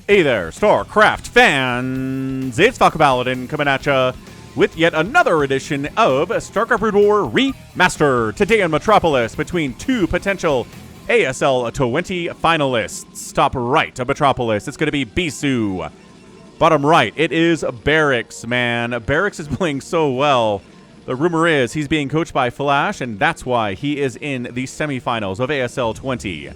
Hey there, StarCraft fans! It's Falcon Paladin coming at ya with yet another edition of StarCraft Brood War Remaster. Today in Metropolis, between two potential ASL 20 finalists. Top right of Metropolis, it's going to be Bisu. Bottom right, it is BarrackS, man. BarrackS is playing so well. The rumor is he's being coached by Flash, and that's why he is in the semifinals of ASL 20.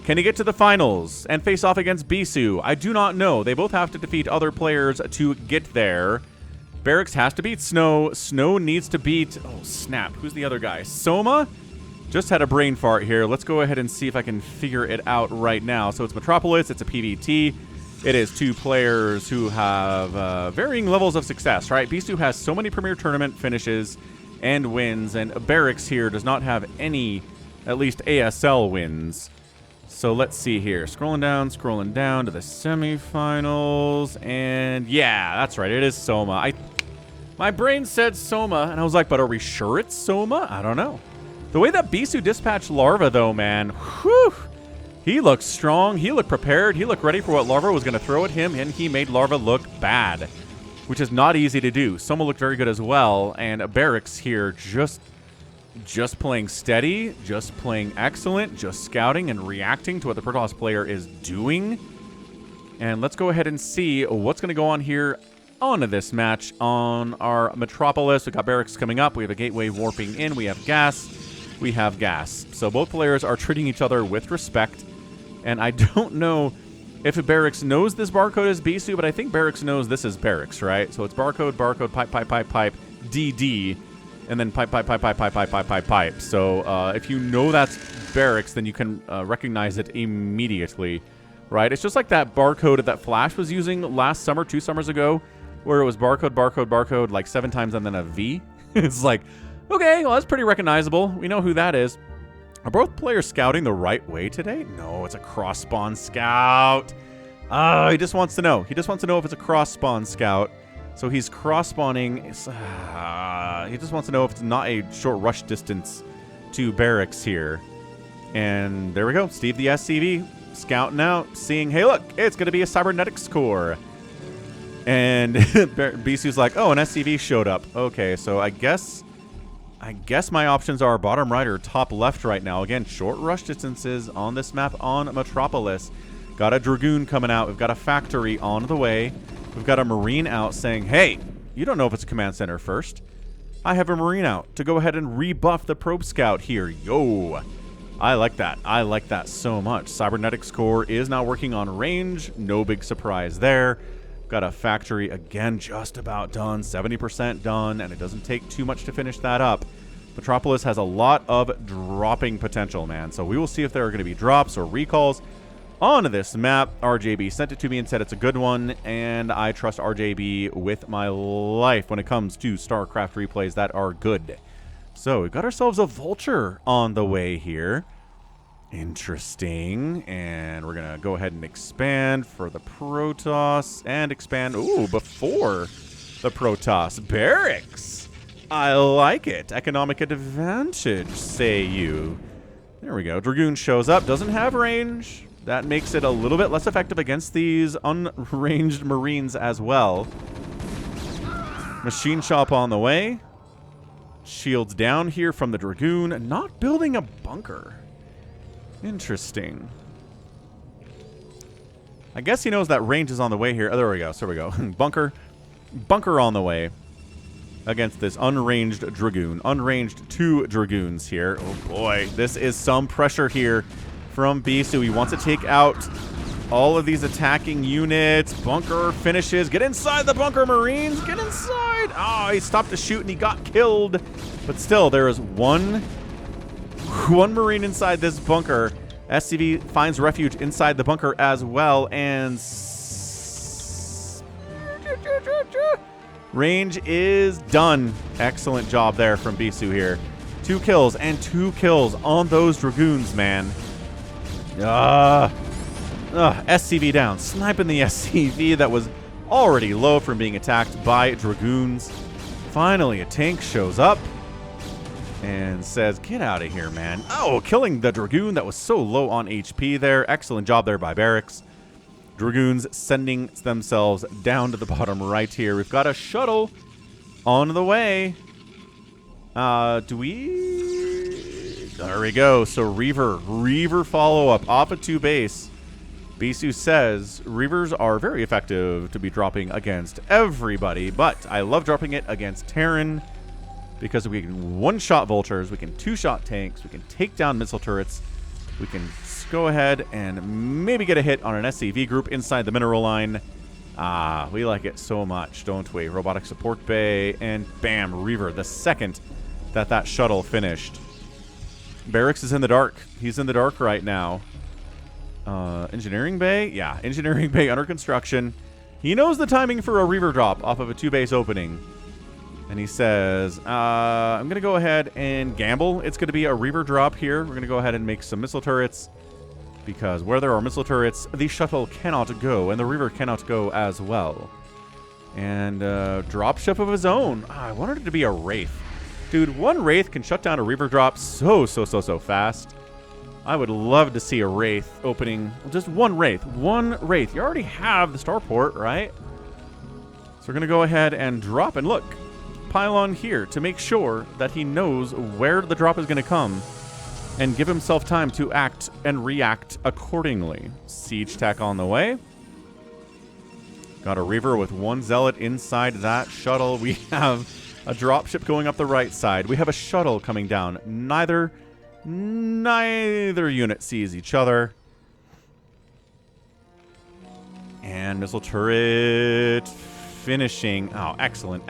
Can he get to the finals and face off against Bisu? I do not know. They both have to defeat other players to get there. BarrackS has to beat Snow. Snow needs to beat... Oh, snap. Who's the other guy? Soma? Just had a brain fart here. Let's go ahead and see if I can figure it out right now. So it's Metropolis. It's a PvT. It is two players who have varying levels of success, right? Bisu has so many Premier Tournament finishes and wins, and BarrackS here does not have any, at least ASL wins. So let's see here. Scrolling down to the semifinals. And yeah, that's right. It is Soma. My brain said Soma, and I was like, but are we sure it's Soma? I don't know. The way that Bisu dispatched Larva, though, man, whew, he looked strong. He looked prepared. He looked ready for what Larva was going to throw at him, and he made Larva look bad, which is not easy to do. Soma looked very good as well, and BarrackS here just playing steady, just playing excellent, just scouting and reacting to what the Protoss player is doing. And let's go ahead and see what's going to go on here on this match on our Metropolis. We've got BarrackS coming up. We have a gateway warping in. We have gas. We have gas. So both players are treating each other with respect. And I don't know if BarrackS knows this barcode is Bisu, but I think BarrackS knows this is BarrackS, right? So it's barcode, pipe, DD. And then pipe. So if you know that's BarrackS, then you can recognize it immediately, right? It's just like that barcode that Flash was using last summer, 2 summers ago, where it was barcode, like 7 times and then a V. It's like, okay, well, that's pretty recognizable. We know who that is. Are both players scouting the right way today? No, it's a cross-spawn scout. He just wants to know. He just wants to know if it's a cross-spawn scout. So he's cross-spawning. He just wants to know if it's not a short rush distance to BarrackS here. And there we go. Steve the SCV scouting out, seeing, hey, look, it's going to be a cybernetics core. And Bisu's like, oh, an SCV showed up. Okay, so I guess my options are bottom right or top left right now. Again, short rush distances on this map on Metropolis. Got a Dragoon coming out. We've got a factory on the way. We've got a Marine out saying, hey, you don't know if it's a command center first. I have a Marine out to go ahead and rebuff the probe scout here. Yo, I like that. I like that so much. Cybernetics core is now working on range. No big surprise there. Got a factory again, just about done, 70% done, and it doesn't take too much to finish that up. Metropolis has a lot of dropping potential, man. So we will see if there are going to be drops or recalls on this map. RJB sent it to me and said it's a good one, and I trust RJB with my life when it comes to StarCraft replays that are good. So we've got ourselves a Vulture on the way here. Interesting. And we're going to go ahead and expand for the Protoss and expand, ooh, before the Protoss. BarrackS. I like it. Economic advantage, say you. There we go. Dragoon shows up, doesn't have range. That makes it a little bit less effective against these unranged Marines as well. Machine shop on the way. Shields down here from the Dragoon. Not building a bunker. Interesting. I guess he knows that range is on the way here. Oh, there we go. So there we go. Bunker on the way against this unranged Dragoon. Unranged 2 Dragoons here. Oh, boy. This is some pressure here from Bisu. He wants to take out all of these attacking units. Bunker finishes. Get inside the bunker, Marines. Get inside. Oh, he stopped to shoot and he got killed. But still, there is one Marine inside this bunker. SCV finds refuge inside the bunker as well. And range is done. Excellent job there from Bisu here. 2 kills and 2 kills on those Dragoons, man. SCV down. Sniping the SCV that was already low from being attacked by Dragoons. Finally, a tank shows up and says, get out of here, man. Oh, killing the Dragoon that was so low on HP there. Excellent job there by BarrackS. Dragoons sending themselves down to the bottom right here. We've got a shuttle on the way. Do we? There we go. So Reaver follow-up off of 2 base. Bisu says Reavers are very effective to be dropping against everybody, but I love dropping it against Terran because we can one-shot vultures, we can 2-shot tanks, we can take down missile turrets, we can go ahead and maybe get a hit on an SCV group inside the mineral line. We like it so much, don't we? Robotic support bay, and bam, Reaver, the second that shuttle finished. BarrackS is in the dark. He's in the dark right now. Engineering bay? Yeah, engineering bay under construction. He knows the timing for a Reaver drop off of a 2-base opening. And he says, I'm going to go ahead and gamble. It's going to be a Reaver drop here. We're going to go ahead and make some missile turrets. Because where there are missile turrets, the shuttle cannot go. And the Reaver cannot go as well. And drop ship of his own. I wanted it to be a Wraith. Dude, one Wraith can shut down a Reaver drop so fast. I would love to see a Wraith opening. Just one Wraith. One Wraith. You already have the starport, right? So we're going to go ahead and drop. And look, pylon here to make sure that he knows where the drop is going to come and give himself time to act and react accordingly. Siege tech on the way. Got a Reaver with 1 Zealot inside that shuttle. We have a dropship going up the right side. We have a shuttle coming down. Neither unit sees each other. And missile turret finishing. Oh, excellent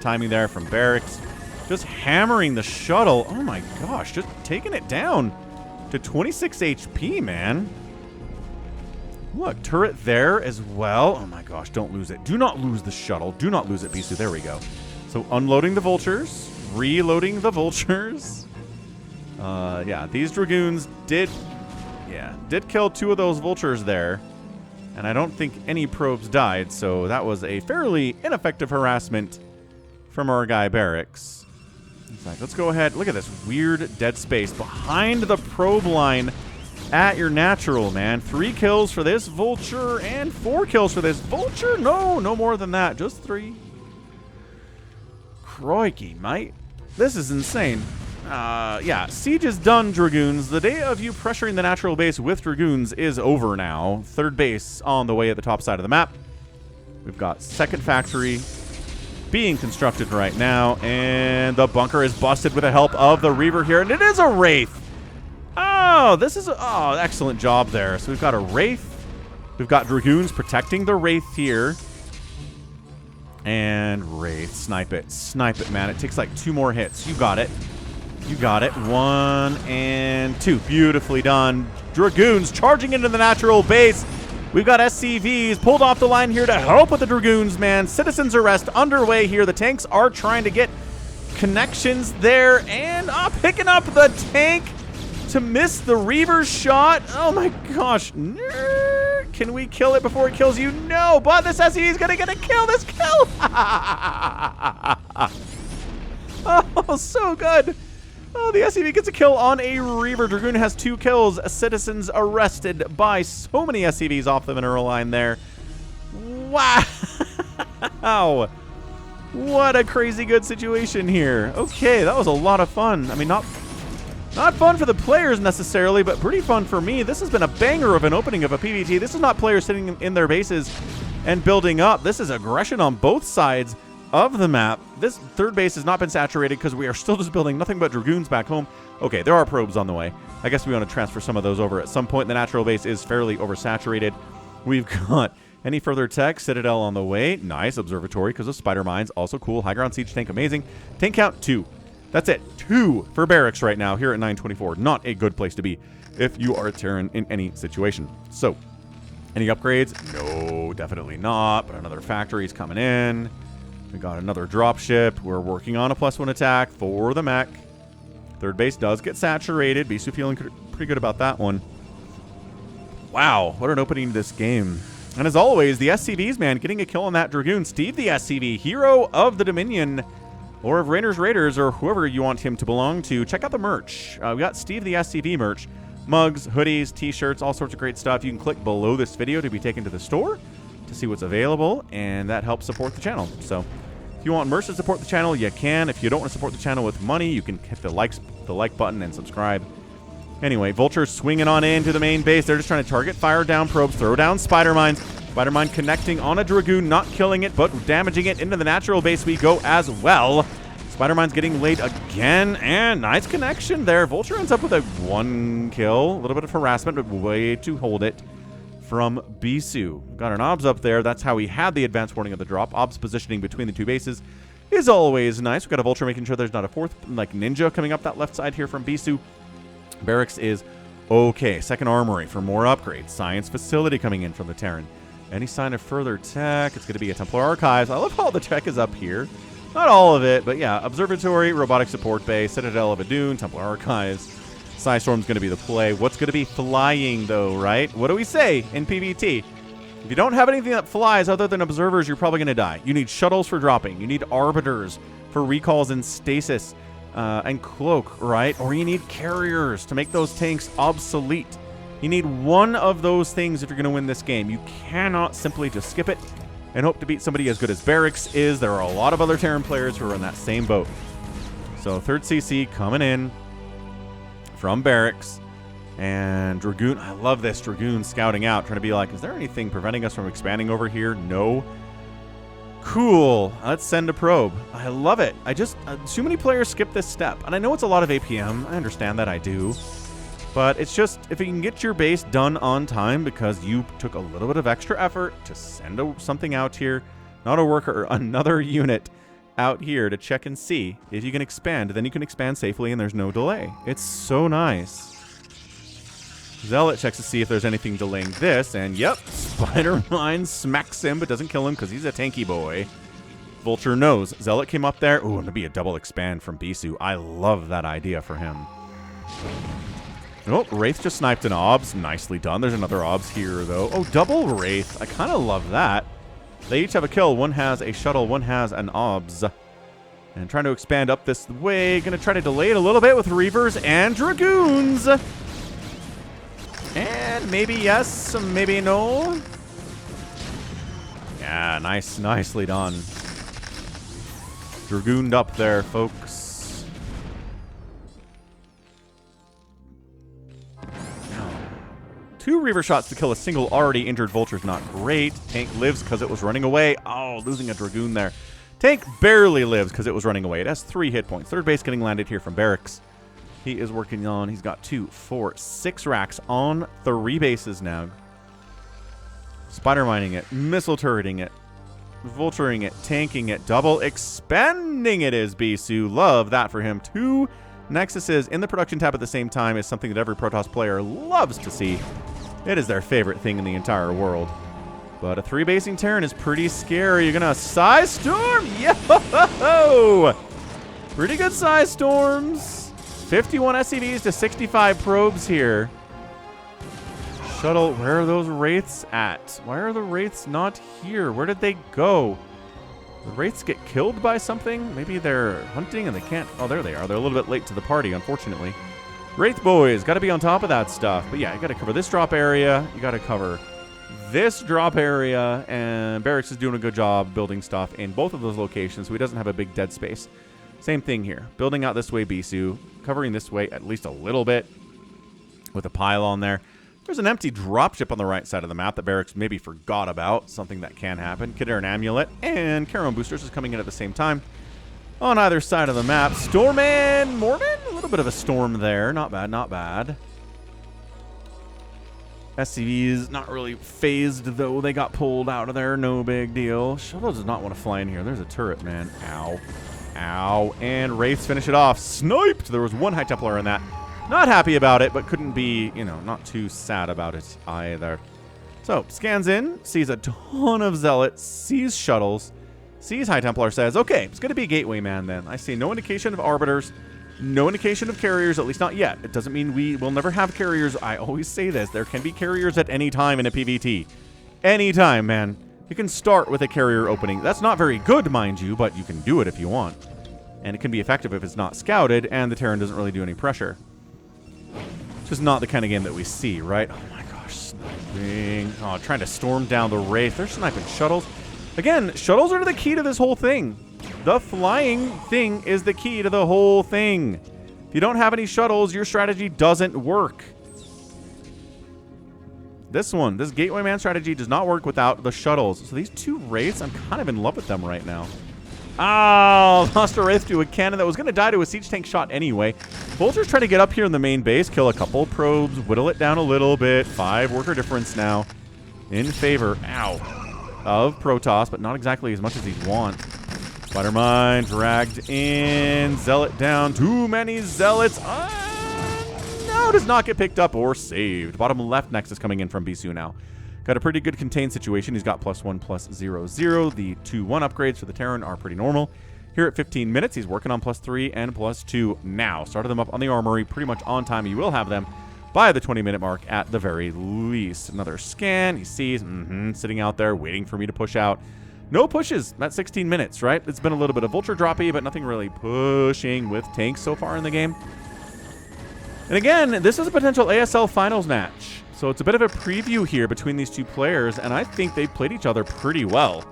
timing there from BarrackS. Just hammering the shuttle. Oh my gosh, just taking it down to 26 HP, man. Look, turret there as well. Oh my gosh, don't lose it. Do not lose the shuttle. Do not lose it, Bisu. There we go. So unloading the vultures, reloading the vultures. Yeah, these Dragoons did kill 2 of those vultures there. And I don't think any probes died, so that was a fairly ineffective harassment from our guy BarrackS. In fact, let's go ahead. Look at this weird dead space behind the probe line at your natural, man. 3 kills for this vulture and 4 kills for this vulture. No more than that. Just 3. Crikey, mate. This is insane. Yeah, siege is done, Dragoons. The day of you pressuring the natural base with Dragoons is over now. 3rd base on the way at the top side of the map. We've got 2nd factory being constructed right now, and the bunker is busted with the help of the Reaver here, and it is a Wraith. Oh, this is excellent job there. So we've got a Wraith. We've got Dragoons protecting the Wraith here. And Wraith, snipe it, man. It takes like 2 more hits. You got it. You got it. 1 and 2. Beautifully done. Dragoons charging into the natural base. We've got SCVs pulled off the line here to help with the Dragoons, man. Citizens arrest underway here. The tanks are trying to get connections there. And picking up the tank to miss the Reaver shot. Oh my gosh. Can we kill it before it kills you? No, but this SCV is going to get a kill. This kill. Oh, so good. Oh, the SCV gets a kill on a Reaver. Dragoon has 2 kills. Citizens arrested by so many SCVs off the mineral line there. Wow. What a crazy good situation here. Okay, that was a lot of fun. I mean, not fun for the players necessarily, but pretty fun for me. This has been a banger of an opening of a PvT. This is not players sitting in their bases and building up. This is aggression on both sides of the map. This 3rd base has not been saturated because we are still just building nothing but Dragoons back home. Okay, there are probes on the way. I guess we want to transfer some of those over at some point. The natural base is fairly oversaturated. We've got any further tech. Citadel on the way. Nice. Observatory because of spider mines. Also cool. High ground siege tank. Amazing. Tank count 2. That's it. 2 for BarrackS right now here at 924. Not a good place to be if you are a Terran in any situation. So, any upgrades? No, definitely not. But another factory is coming in. We got another dropship. We're working on a +1 attack for the mech. 3rd base does get saturated. Bisu feeling pretty good about that one. Wow, what an opening to this game. And as always, the SCVs, man, getting a kill on that Dragoon. Steve the SCV, hero of the Dominion, or of Raiders, or whoever you want him to belong to. Check out the merch. We got Steve the SCV merch. mugs, hoodies, t-shirts, all sorts of great stuff. You can click below this video to be taken to the store to see what's available, and that helps support the channel. So if you want merch to support the channel, you can. If you don't want to support the channel with money, you can hit the like button and subscribe. Anyway, Vulture's swinging on into the main base. They're just trying to target, fire down probes, throw down Spider Mines. Spider Mine connecting on a Dragoon, not killing it, but damaging it. Into the natural base we go as well. Spider Mine's getting laid again, and nice connection there. Vulture ends up with a 1 kill. A little bit of harassment, but way to hold it from Bisu. Got an OBS up there. That's how we had the advanced warning of the drop. OBS positioning between the two bases is always nice. We've got a Vulture making sure there's not a fourth, like, ninja coming up that left side here from Bisu. BarrackS is okay. Second armory for more upgrades. Science facility coming in from the Terran. Any sign of further tech? It's going to be a Templar Archives. I love how the tech is up here. Not all of it, but yeah. Observatory, robotic support base, Citadel of Adun, Templar Archives. Psystorm's going to be the play. What's going to be flying, though, right? What do we say in PvT? If you don't have anything that flies other than observers, you're probably going to die. You need shuttles for dropping. You need arbiters for recalls and stasis. And cloak, right? Or you need carriers to make those tanks obsolete. You need one of those things if you're going to win this game. You cannot simply just skip it and hope to beat somebody as good as BarrackS is. There are a lot of other Terran players who are in that same boat. So third CC coming in from BarrackS. And Dragoon, I love this. Dragoon scouting out, trying to be like, is there anything preventing us from expanding over here? No. Cool. Let's send a probe. I love it. Too many players skip this step. And I know it's a lot of APM. I understand that, I do. But it's just, if you can get your base done on time because you took a little bit of extra effort to send something out here, not a worker, another unit out here to check and see if you can expand, then you can expand safely and there's no delay. It's so nice. Zealot checks to see if there's anything delaying this, and yep, Spider Mine smacks him, but doesn't kill him because he's a tanky boy. Vulture knows. Zealot came up there. Ooh, it'll be a double expand from Bisu. I love that idea for him. Oh, Wraith just sniped an OBS. Nicely done. There's another OBS here, though. Oh, double Wraith. I kind of love that. They each have a kill. One has a shuttle, one has an OBS. And trying to expand up this way. Going to try to delay it a little bit with Reavers and Dragoons. And maybe yes, maybe no. Yeah, nicely done. Dragooned up there, folks. Two Reaver shots to kill a single already injured Vulture's not great. Tank lives because it was running away. Oh, losing a Dragoon there. Tank barely lives because it was running away. It has 3 hit points. Third base getting landed here from BarrackS. He is working on, he's got 2, 4, 6 racks on 3 bases now. Spider mining it, missile turreting it, vulturing it, tanking it, double expanding it is Bisu. Love that for him. 2 Nexuses in the production tab at the same time is something that every Protoss player loves to see. It is their favorite thing in the entire world. But a 3-basing Terran is pretty scary. You're gonna size storm? Yo! Pretty good size storms. 51 SCVs to 65 probes here. Shuttle, where are those Wraiths at? Why are the Wraiths not here? Where did they go? The Wraiths get killed by something? Maybe they're hunting and they can't... Oh, there they are. They're a little bit late to the party, unfortunately. Wraith boys, got to be on top of that stuff. But yeah, you got to cover this drop area. You got to cover this drop area. And BarrackS is doing a good job building stuff in both of those locations, so he doesn't have a big dead space. Same thing here. Building out this way, Bisu. Covering this way at least a little bit with a pylon there. There's an empty dropship on the right side of the map that BarrackS maybe forgot about. Something that can happen. Kidder Amulet and Charon Boosters is coming in at the same time. On either side of the map. Storm and Morden? A little bit of a storm there. Not bad, not bad. SCVs not really phased, though. They got pulled out of there. No big deal. Shuttle does not want to fly in here. There's a turret, man. Ow. Ow. And Wraiths finish it off. Sniped! There was 1 High Templar in that. Not happy about it, but couldn't be, you know, not too sad about it either. So, scans in, sees a ton of Zealots, sees shuttles, sees High Templar, says, okay, it's going to be a Gateway Man then. I see no indication of Arbiters, no indication of carriers, at least not yet. It doesn't mean we will never have carriers. I always say this. There can be carriers at any time in a PvT. Anytime, man. You can start with a carrier opening. That's not very good, mind you, but you can do it if you want. And it can be effective if it's not scouted, and the Terran doesn't really do any pressure. Just not the kind of game that we see, right? Oh my gosh, sniping. Oh, trying to storm down the Wraith. They're sniping shuttles. Again, shuttles are the key to this whole thing. The flying thing is the key to the whole thing. If you don't have any shuttles, your strategy doesn't work. This Gateway Man strategy does not work without the shuttles. So these two Wraiths, I'm kind of in love with them right now. Oh, lost a Wraith to a cannon that was going to die to a siege tank shot anyway. Vulture's trying to get up here in the main base, kill a couple probes, whittle it down a little bit. 5 worker difference now in favor, of Protoss, but not exactly as much as he'd want. Spider Mine dragged in. Zealot down. Too many Zealots. No, does not get picked up or saved. Bottom left next is coming in from Bisu now. Got a pretty good contained situation. He's got +1/+0/0. The 2/1 upgrades for the Terran are pretty normal. Here at 15 minutes, he's working on +3 and +2 now. Started them up on the armory pretty much on time. You will have them by the 20-minute mark at the very least. Another scan. He sees, sitting out there waiting for me to push out. No pushes at 16 minutes, right? It's been a little bit of Vulture droppy, but nothing really pushing with tanks so far in the game. And again, this is a potential ASL finals match. So it's a bit of a preview here between these two players, and I think they played each other pretty well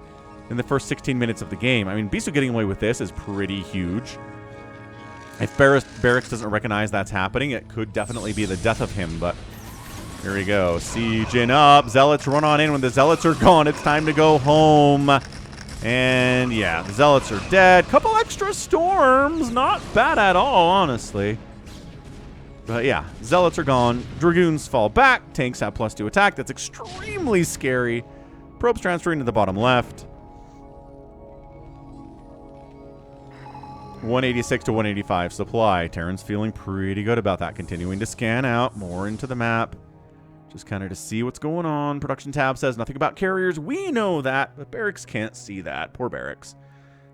in the first 16 minutes of the game. I mean, Bisu getting away with this is pretty huge. If BarrackS doesn't recognize that's happening, it could definitely be the death of him, but here we go. Sieging up. Zealots run on in. When the Zealots are gone, it's time to go home. And yeah, the Zealots are dead. Couple extra storms. Not bad at all, honestly. But yeah, Zealots are gone. Dragoons fall back. Tanks have +2 attack. That's extremely scary. Probes transferring to the bottom left. 186 to 185 supply. Terran's feeling pretty good about that. Continuing to scan out more into the map. Just kind of to see what's going on. Production tab says nothing about carriers. We know that, but BarrackS can't see that. Poor BarrackS.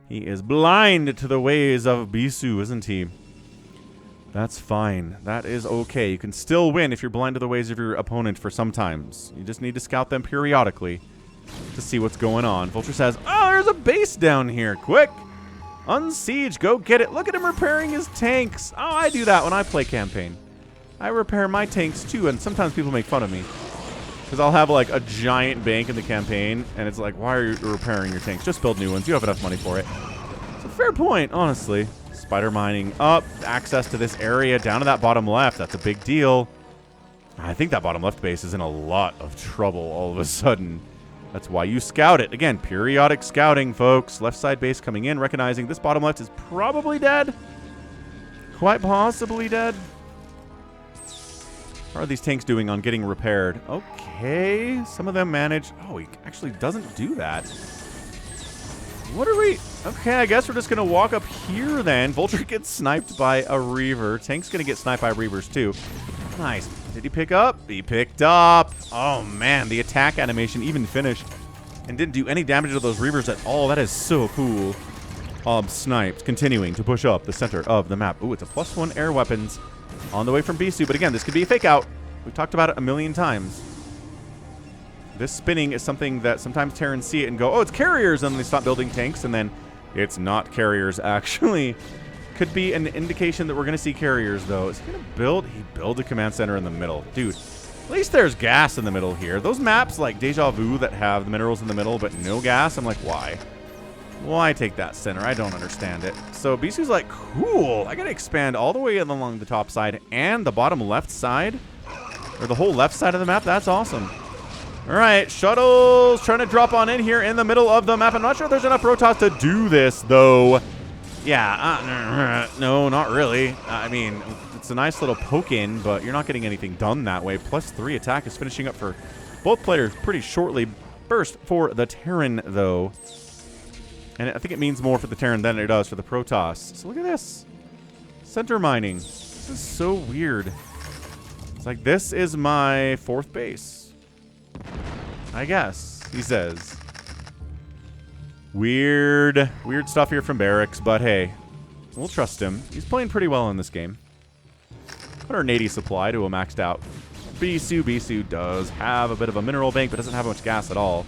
He is blind to the ways of Bisu, isn't he? That's fine. That is okay. You can still win if you're blind to the ways of your opponent for sometimes. You just need to scout them periodically to see what's going on. Vulture says, oh, there's a base down here. Quick. Unsiege. Go get it. Look at him repairing his tanks. Oh, I do that when I play campaign. I repair my tanks too, and sometimes people make fun of me because I'll have like a giant bank in the campaign, and it's like, why are you repairing your tanks? Just build new ones. You have enough money for it. It's a fair point, honestly. Spider mining up, access to this area down to that bottom left. That's a big deal. I think that bottom left base is in a lot of trouble all of a sudden. That's why you scout it. Again, periodic scouting, folks. Left side base coming in, recognizing this bottom left is probably dead. Quite possibly dead. How are these tanks doing on getting repaired? Okay, some of them manage. Oh, he actually doesn't do that. What are we? Okay, I guess we're just going to walk up here then. Vulture gets sniped by a Reaver. Tank's going to get sniped by Reavers too. Nice. Did he pick up? He picked up. Oh, man, the attack animation even finished and didn't do any damage to those Reavers at all. That is so cool. Sniped, continuing to push up the center of the map. Ooh, it's a +1 air weapons. On the way from Bisu, but again, this could be a fake out. We've talked about it a million times. This spinning is something that sometimes Terrans see it and go, oh, it's carriers, and then they stop building tanks, and then it's not carriers, actually. Could be an indication that we're going to see carriers, though. Is he going to build? He built a command center in the middle. Dude, at least there's gas in the middle here. Those maps like Deja Vu that have the minerals in the middle but no gas, I'm like, why? Why take that center? I don't understand it. So Bisu's like, cool. I got to expand all the way along the top side and the bottom left side. Or the whole left side of the map. That's awesome. All right. Shuttles trying to drop on in here in the middle of the map. I'm not sure if there's enough Protoss to do this, though. Yeah. No, not really. I mean, it's a nice little poke in, but you're not getting anything done that way. +3 attack is finishing up for both players pretty shortly. Burst for the Terran, though. And I think it means more for the Terran than it does for the Protoss. So look at this. Center mining. This is so weird. It's like, this is my 4th base. I guess, he says. Weird stuff here from BarrackS, but hey, we'll trust him. He's playing pretty well in this game. 180 supply to a maxed out Bisu. Bisu does have a bit of a mineral bank, but doesn't have much gas at all.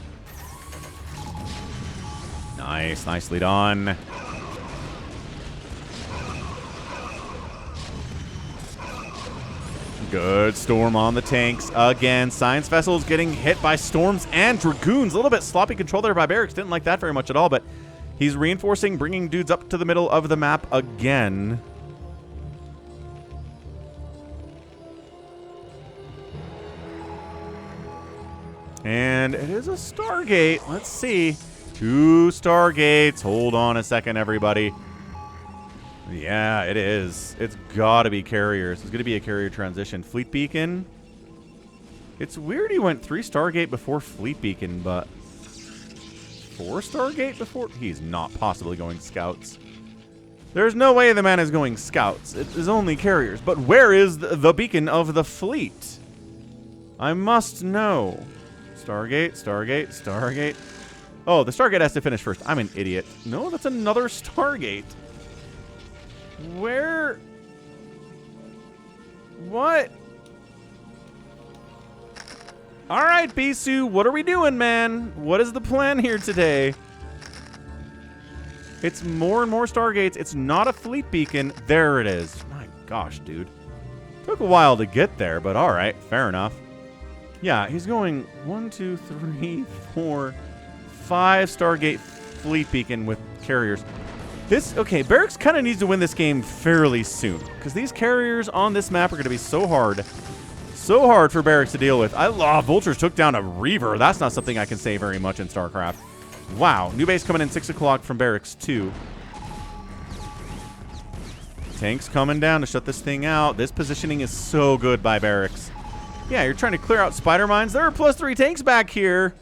Nice, nicely done. Good storm on the tanks again. Science vessels getting hit by storms and dragoons. A little bit sloppy control there by BarrackS. Didn't like that very much at all, but he's reinforcing, bringing dudes up to the middle of the map again. And it is a Stargate. Let's see. 2 Stargates. Hold on a second, everybody. Yeah, it is. It's got to be carriers. It's going to be a carrier transition. Fleet Beacon. It's weird he went 3 Stargate before Fleet Beacon, but 4 Stargate before? He's not possibly going scouts. There's no way the man is going scouts. It is only carriers. But where is the beacon of the fleet? I must know. Stargate, Stargate, Stargate. Oh, the Stargate has to finish first. I'm an idiot. No, that's another Stargate. Where? What? All right, Bisu, what are we doing, man? What is the plan here today? It's more and more Stargates. It's not a fleet beacon. There it is. My gosh, dude. Took a while to get there, but all right, fair enough. Yeah, he's going 1, 2, 3, 4, 5 Stargate fleet beacon with carriers. Okay, BarrackS kind of needs to win this game fairly soon, because these carriers on this map are going to be so hard for BarrackS to deal with. Vultures took down a Reaver. That's not something I can say very much in StarCraft. Wow, new base coming in 6 o'clock from BarrackS 2. Tanks coming down to shut this thing out. This positioning is so good by BarrackS. Yeah, you're trying to clear out spider mines. There are +3 tanks back here.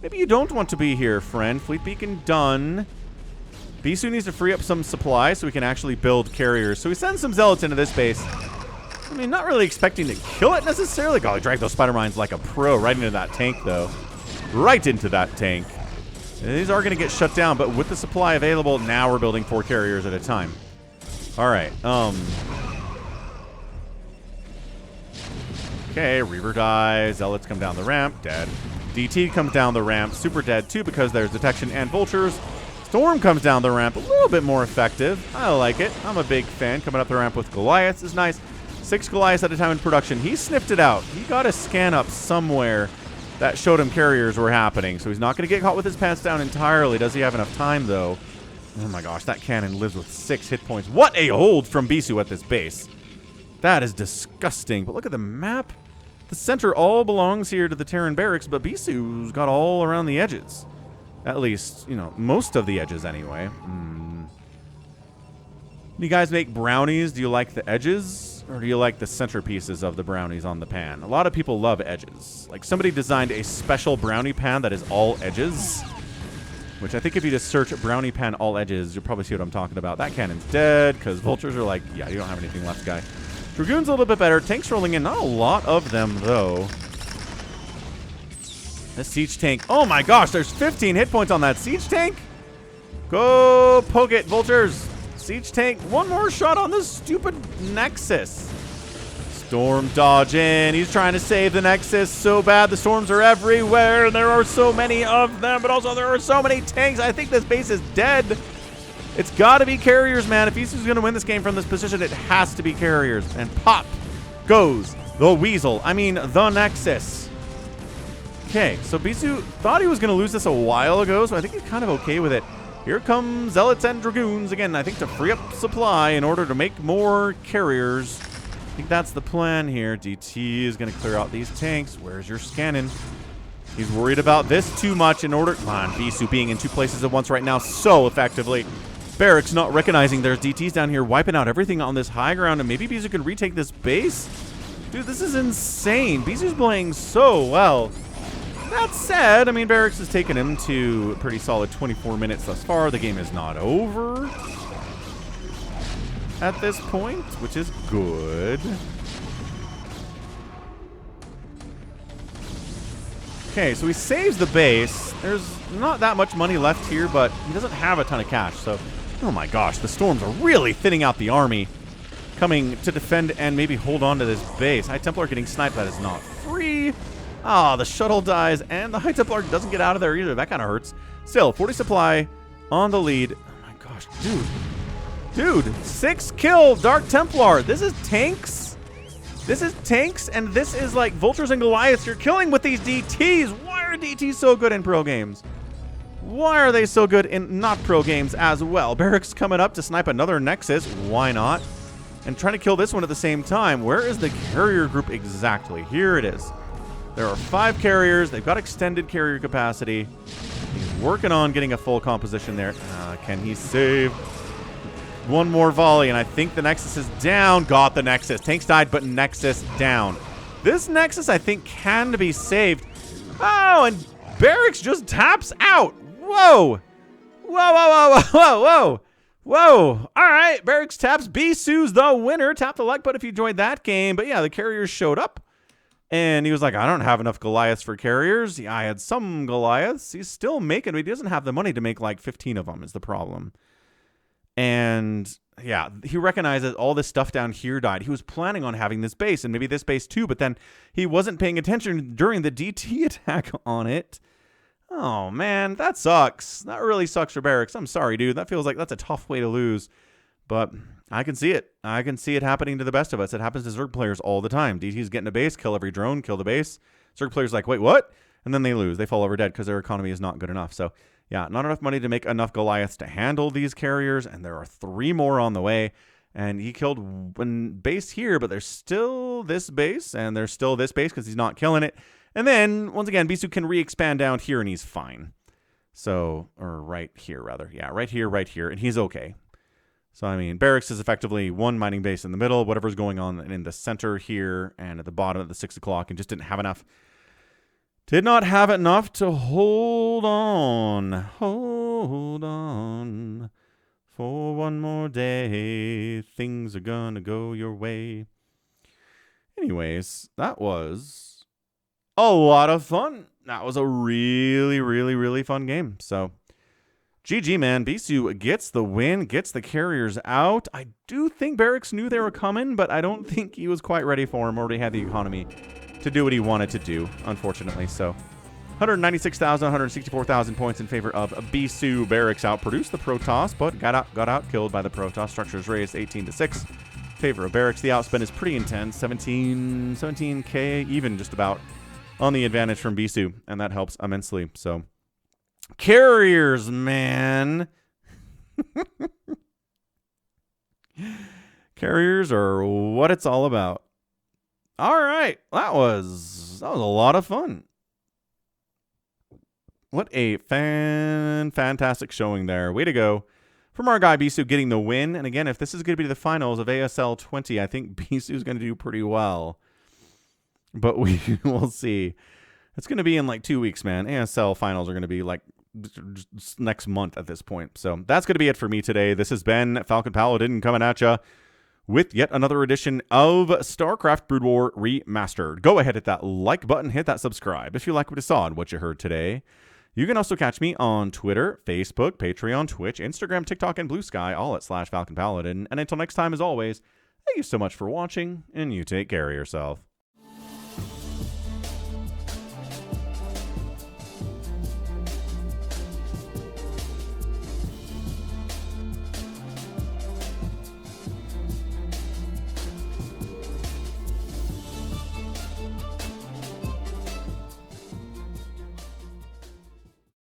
Maybe you don't want to be here, friend. Fleet beacon done. Bisu needs to free up some supply so we can actually build carriers. So we send some zealots into this base. I mean, not really expecting to kill it necessarily. Golly, drag those spider mines like a pro right into that tank, though. Right into that tank. And these are going to get shut down, but with the supply available, now we're building 4 carriers at a time. All right. Okay, Reaver dies. Zealots come down the ramp. Dead. DT comes down the ramp. Super dead, too, because there's detection and vultures. Storm comes down the ramp, a little bit more effective. I like it. I'm a big fan. Coming up the ramp with Goliaths is nice. 6 Goliaths at a time in production. He sniffed it out. He got a scan up somewhere that showed him carriers were happening. So he's not going to get caught with his pants down entirely. Does he have enough time, though? Oh my gosh, that cannon lives with 6 hit points. What a hold from Bisu at this base. That is disgusting. But look at the map. The center all belongs here to the Terran barracks, but Bisu's got all around the edges. At least, you know, most of the edges anyway. Do you guys make brownies? Do you like the edges? Or do you like the centerpieces of the brownies on the pan? A lot of people love edges. Like, somebody designed a special brownie pan that is all edges. Which I think if you just search brownie pan all edges, you'll probably see what I'm talking about. That cannon's dead, because vultures are like, yeah, you don't have anything left, guy. Dragoon's a little bit better. Tanks rolling in. Not a lot of them, though. The siege tank. Oh my gosh, there's 15 hit points on that siege tank. Go poke it, vultures. Siege tank. One more shot on this stupid Nexus. Storm dodging. He's trying to save the Nexus so bad. The storms are everywhere. There are so many of them, but also there are so many tanks. I think this base is dead. It's got to be carriers, man. If Bisu's going to win this game from this position, it has to be carriers. And pop goes the Weasel. I mean, the Nexus. Okay, so Bisu thought he was going to lose this a while ago, so I think he's kind of okay with it. Here come Zealots and Dragoons again, I think to free up supply in order to make more carriers. I think that's the plan here. DT is going to clear out these tanks. Where's your scanning? He's worried about this too much in order... Come on, Bisu being in 2 places at once right now so effectively. BarrackS not recognizing there's DTs down here, wiping out everything on this high ground, and maybe Bisu can retake this base? Dude, this is insane. Bisu's playing so well. That said, I mean, BarrackS has taken him to a pretty solid 24 minutes thus far. The game is not over at this point, which is good. Okay, so he saves the base. There's not that much money left here, but he doesn't have a ton of cash. So, oh my gosh, the storms are really thinning out the army coming to defend and maybe hold on to this base. High Templar getting sniped. That is not free. Ah, the shuttle dies, and the High Templar doesn't get out of there either. That kind of hurts. Still, 40 supply on the lead. Oh my gosh, dude. Dude, 6 kill Dark Templar. This is tanks This is tanks, and this is like vultures and Goliaths you're killing with these DTs. Why are DTs so good in pro games? Why are they so good in not pro games as well? BarrackS coming up to snipe another Nexus. Why not? And trying to kill this one at the same time. Where is the carrier group exactly? Here it is. There are 5 carriers. They've got extended carrier capacity. He's working on getting a full composition there. Can he save? One more volley, and I think the Nexus is down. Got the Nexus. Tanks died, but Nexus down. This Nexus, I think, can be saved. Oh, and BarrackS just taps out. Whoa. Whoa, whoa, whoa, whoa, whoa. Whoa. All right, BarrackS taps. Bisu's the winner. Tap the like button if you enjoyed that game. But yeah, the carriers showed up. And he was like, I don't have enough Goliaths for carriers. Yeah, I had some Goliaths. He's still making, but he doesn't have the money to make like 15 of them is the problem. And yeah, he recognizes all this stuff down here died. He was planning on having this base and maybe this base too, but then he wasn't paying attention during the DT attack on it. Oh man, that sucks. That really sucks for BarrackS. I'm sorry, dude. That feels like that's a tough way to lose. But I can see it. I can see it happening to the best of us. It happens to Zerg players all the time. DT's getting a base, kill every drone, kill the base. Zerg players like, wait, what? And then they lose. They fall over dead because their economy is not good enough. So yeah, not enough money to make enough Goliaths to handle these carriers, and there are 3 more on the way. And he killed one base here, but there's still this base, and there's still this base because he's not killing it. And then, once again, Bisu can re-expand down here, and he's fine. So, or right here, rather. Yeah, right here, and he's okay. So, I mean, BarrackS is effectively one mining base in the middle, whatever's going on in the center here, and at the bottom of the 6 o'clock, and just didn't have enough. Did not have enough to hold on. Hold on. For one more day, things are gonna go your way. Anyways, that was a lot of fun. That was a really, really, really fun game. So, GG, man. Bisu gets the win, gets the carriers out. I do think BarrackS knew they were coming, but I don't think he was quite ready for them. Already had the economy to do what he wanted to do, unfortunately. So 196,000, 164,000 points in favor of Bisu. BarrackS outproduced the Protoss, but got out killed by the Protoss. Structures raised 18-6 in favor of BarrackS. The outspend is pretty intense, 17K, even just about on the advantage from Bisu, and that helps immensely. So carriers, man. Carriers are what it's all about. All right, that was a lot of fun. What a fantastic showing there. Way to go from our guy Bisu getting the win. And again, if this is going to be the finals of ASL 20, I think Bisu is going to do pretty well. But we will see. It's going to be in like 2 weeks, man. ASL finals are going to be like next month at this point. So that's going to be it for me today. This has been Falcon Paladin coming at you with yet another edition of StarCraft Brood War Remastered. Go ahead, hit that like button, hit that subscribe if you like what you saw and what you heard today. You can also catch me on Twitter, Facebook, Patreon, Twitch, Instagram, TikTok, and Blue Sky, all at /Falcon Paladin. And until next time, as always, thank you so much for watching, and you take care of yourself.